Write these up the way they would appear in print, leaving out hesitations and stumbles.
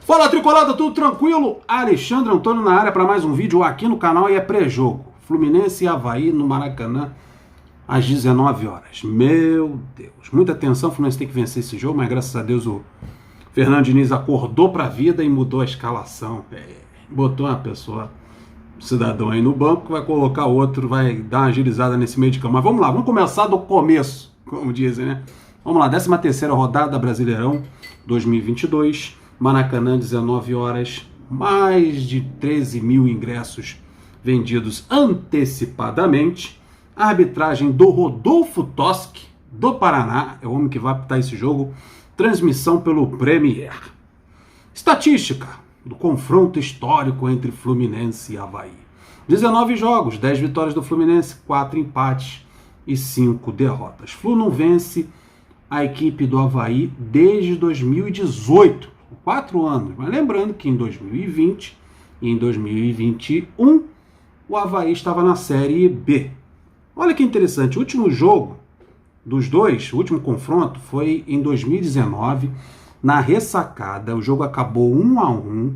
Fala Tricolada, tudo tranquilo? Alexandre Antônio na área para mais um vídeo aqui no canal e é pré-jogo. Fluminense e Avaí no Maracanã às 19 horas. Meu Deus, muita atenção, o Fluminense tem que vencer esse jogo, mas graças a Deus o Fernando Diniz acordou para a vida e mudou a escalação. Botou uma pessoa, um cidadão aí no banco, vai colocar outro, vai dar uma agilizada nesse meio de campo. Mas vamos lá, vamos começar do começo, como dizem, né? Vamos lá, 13ª rodada Brasileirão 2022. Maracanã, 19 horas, mais de 13 mil ingressos vendidos antecipadamente. A arbitragem do Rodolfo Toschi, do Paraná, é o homem que vai apitar esse jogo. Transmissão pelo Premier. Estatística do confronto histórico entre Fluminense e Avaí. 19 jogos, 10 vitórias do Fluminense, 4 empates e 5 derrotas. Flu não vence a equipe do Avaí desde 2018. 4 anos, mas lembrando que em 2020 e em 2021 o Avaí estava na Série B. Olha que interessante, o último jogo dos dois, o último confronto foi em 2019, na Ressacada. O jogo acabou 1-1,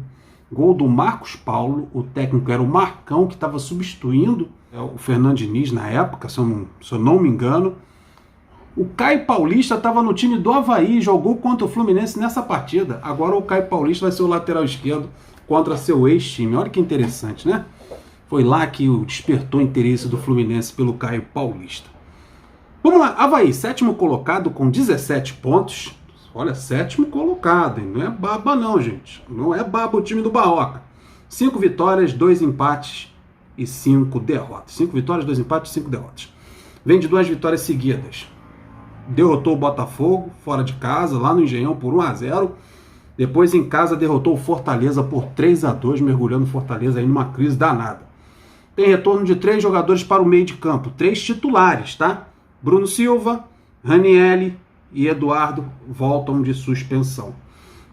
gol do Marcos Paulo, o técnico era o Marcão, que estava substituindo o Fernando Diniz na época, se eu não me engano. O Caio Paulista estava no time do Avaí e jogou contra o Fluminense nessa partida. Agora o Caio Paulista vai ser o lateral esquerdo contra seu ex-time. Olha que interessante, né? Foi lá que despertou o interesse do Fluminense pelo Caio Paulista. Vamos lá, Avaí, 7º colocado com 17 pontos. Olha, 7º colocado, hein? Não é baba não, gente. Não é baba o time do Barroca. 5 vitórias, 2 empates e 5 derrotas. 5 vitórias, 2 empates e 5 derrotas. Vem de 2 vitórias seguidas. Derrotou o Botafogo fora de casa, lá no Engenhão, por 1-0. Depois em casa derrotou o Fortaleza por 3-2, mergulhando o Fortaleza aí numa crise danada. Tem retorno de 3 jogadores para o meio de campo, 3 titulares, tá? Bruno Silva, Ranielli e Eduardo voltam de suspensão.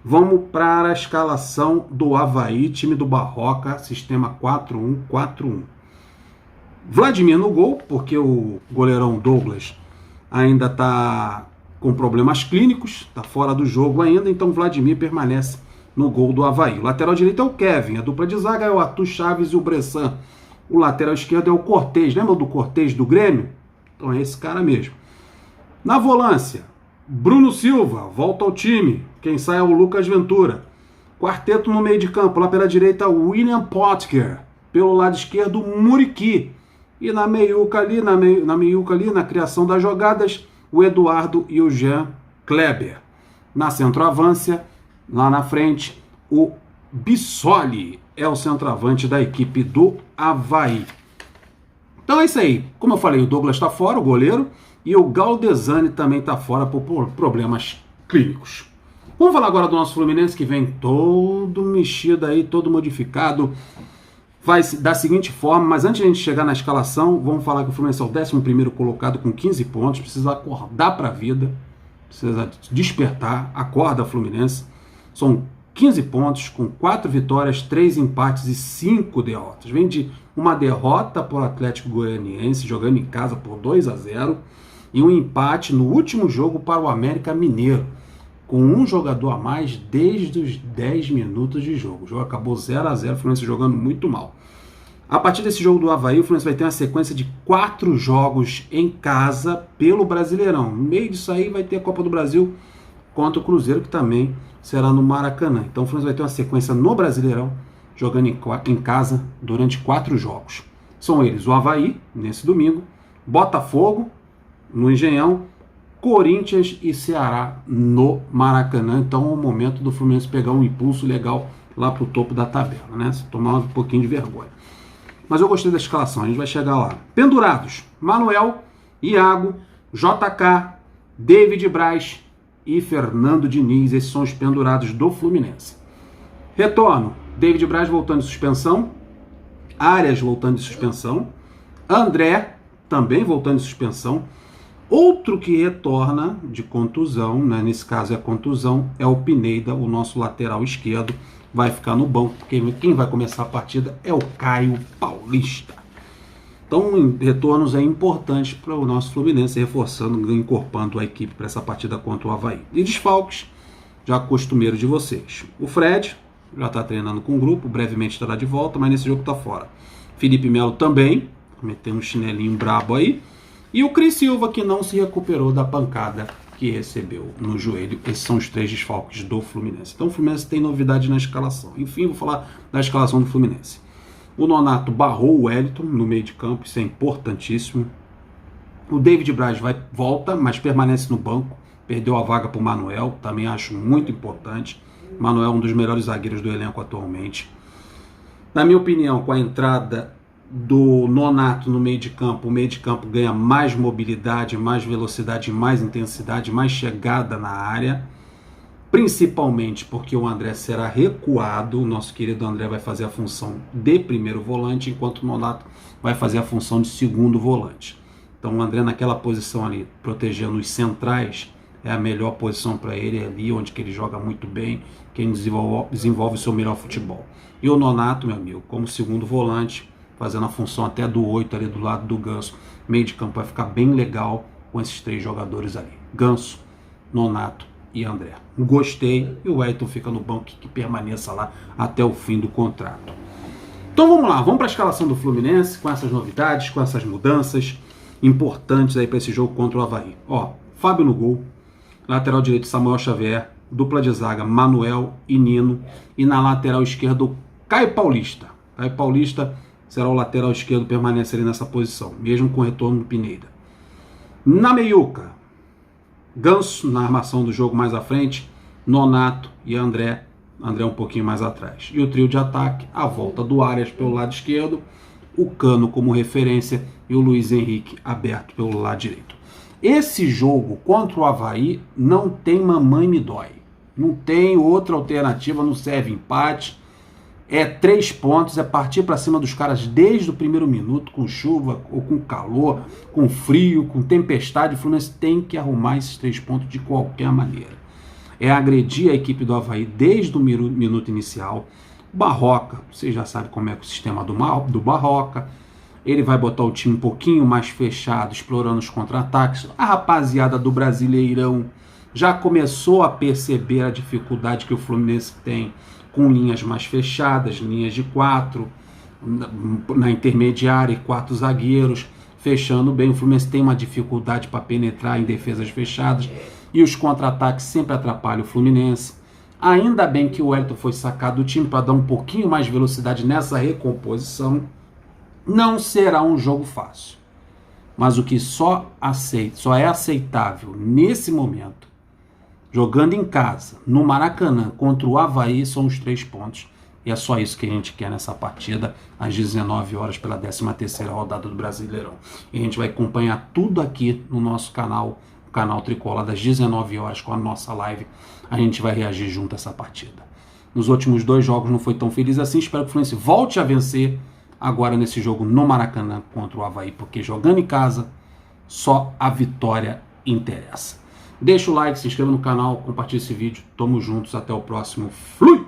Vamos para a escalação do Avaí, time do Barroca, sistema 4-1-4-1. Vladimir no gol, porque o goleirão Douglas ainda está com problemas clínicos, está fora do jogo ainda, então Vladimir permanece no gol do Avaí. O lateral direito é o Kevin, a dupla de zaga é o Arthur Chaves e o Bressan. O lateral esquerdo é o Cortez, lembra do Cortez do Grêmio? Então é esse cara mesmo. Na volância, Bruno Silva volta ao time, quem sai é o Lucas Ventura. Quarteto no meio de campo, lá pela direita, William Potker, pelo lado esquerdo, Muriqui. E na meiuca ali, na criação das jogadas, o Eduardo e o Jean Kleber. Na centroavância, lá na frente, o Bissoli é o centroavante da equipe do Avaí. Então é isso aí. Como eu falei, o Douglas está fora, o goleiro, e o Galdesani também está fora por problemas clínicos. Vamos falar agora do nosso Fluminense, que vem todo mexido aí, todo modificado. Vai da seguinte forma, mas antes de a gente chegar na escalação, vamos falar que o Fluminense é o 11º colocado com 15 pontos, precisa acordar para a vida, precisa despertar, acorda Fluminense. São 15 pontos com 4 vitórias, 3 empates e 5 derrotas. Vem de uma derrota para o Atlético Goianiense, jogando em casa por 2-0, e um empate no último jogo para o América Mineiro, com um jogador a mais desde os 10 minutos de jogo. O jogo acabou 0-0, o Fluminense jogando muito mal. A partir desse jogo do Avaí, o Fluminense vai ter uma sequência de 4 jogos em casa pelo Brasileirão. No meio disso aí vai ter a Copa do Brasil contra o Cruzeiro, que também será no Maracanã. Então o Fluminense vai ter uma sequência no Brasileirão, jogando em casa durante 4 jogos. São eles o Avaí, nesse domingo, Botafogo, no Engenhão, Corinthians e Ceará no Maracanã. Então é o momento do Fluminense pegar um impulso legal lá para o topo da tabela, né? Se tomar um pouquinho de vergonha. Mas eu gostei da escalação, a gente vai chegar lá. Pendurados, Manuel, Iago, JK, David Braz e Fernando Diniz. Esses são os pendurados do Fluminense. Retorno, David Braz voltando de suspensão, Arias voltando de suspensão, André também voltando de suspensão. Outro que retorna de contusão, né, nesse caso é contusão, é o Pineda, o nosso lateral esquerdo, vai ficar no banco, porque quem vai começar a partida é o Caio Paulista. Então, retornos importantes para o nosso Fluminense, reforçando, incorporando a equipe para essa partida contra o Avaí. E desfalques, já costumeiro de vocês. O Fred, já está treinando com o grupo, brevemente estará de volta, mas nesse jogo está fora. Felipe Melo também, meteu um chinelinho brabo aí. E o Cris Silva, que não se recuperou da pancada que recebeu no joelho. Esses são os 3 desfalques do Fluminense. Então o Fluminense tem novidade na escalação. Enfim, vou falar da escalação do Fluminense. O Nonato barrou o Wellington no meio de campo, isso é importantíssimo. O David Braz volta, mas permanece no banco. Perdeu a vaga para o Manuel, também acho muito importante. Manuel é um dos melhores zagueiros do elenco atualmente. Na minha opinião, com a entrada do Nonato no meio de campo, o meio de campo ganha mais mobilidade, mais velocidade, mais intensidade, mais chegada na área, principalmente porque o André será recuado. O nosso querido André vai fazer a função de primeiro volante, enquanto o Nonato vai fazer a função de segundo volante. Então o André naquela posição ali, protegendo os centrais, é a melhor posição para ele, é ali onde que ele joga muito bem, quem desenvolve o seu melhor futebol. E o Nonato, meu amigo, como segundo volante, fazendo a função até do 8 ali do lado do Ganso. Meio de campo vai ficar bem legal com esses 3 jogadores ali. Ganso, Nonato e André. Gostei. E o Wellington fica no banco, que permaneça lá até o fim do contrato. Então vamos lá, vamos para a escalação do Fluminense, com essas novidades, com essas mudanças importantes aí para esse jogo contra o Avaí. Ó, Fábio no gol, lateral direito Samuel Xavier, dupla de zaga Manuel e Nino, e na lateral esquerda o Caio Paulista. Caio Paulista será o lateral esquerdo, permanece ali nessa posição, mesmo com o retorno do Pineda. Na meiuca, Ganso na armação do jogo mais à frente, Nonato e André um pouquinho mais atrás. E o trio de ataque, a volta do Arias pelo lado esquerdo, o Cano como referência e o Luiz Henrique aberto pelo lado direito. Esse jogo contra o Avaí não tem mamãe me dói. Não tem outra alternativa, não serve empate. É 3 pontos, é partir para cima dos caras desde o primeiro minuto, com chuva, ou com calor, com frio, com tempestade. O Fluminense tem que arrumar esses 3 pontos de qualquer maneira. É agredir a equipe do Avaí desde o minuto inicial. O Barroca, você já sabe como é o sistema do Barroca. Ele vai botar o time um pouquinho mais fechado, explorando os contra-ataques. A rapaziada do Brasileirão já começou a perceber a dificuldade que o Fluminense tem com linhas mais fechadas, linhas de 4, na intermediária e 4 zagueiros, fechando bem. O Fluminense tem uma dificuldade para penetrar em defesas fechadas e os contra-ataques sempre atrapalham o Fluminense. Ainda bem que o Wellington foi sacado do time para dar um pouquinho mais de velocidade nessa recomposição. Não será um jogo fácil, mas o que só é aceitável nesse momento, jogando em casa, no Maracanã, contra o Avaí, são os 3 pontos. E é só isso que a gente quer nessa partida, às 19 horas, pela 13ª rodada do Brasileirão. E a gente vai acompanhar tudo aqui no nosso canal, o canal Tricolor, das 19 horas, com a nossa live. A gente vai reagir junto a essa partida. Nos últimos 2 jogos não foi tão feliz assim, espero que o Fluminense volte a vencer agora nesse jogo no Maracanã contra o Avaí, porque jogando em casa, só a vitória interessa. Deixa o like, se inscreva no canal, compartilhe esse vídeo. Tamo juntos, até o próximo. Flui!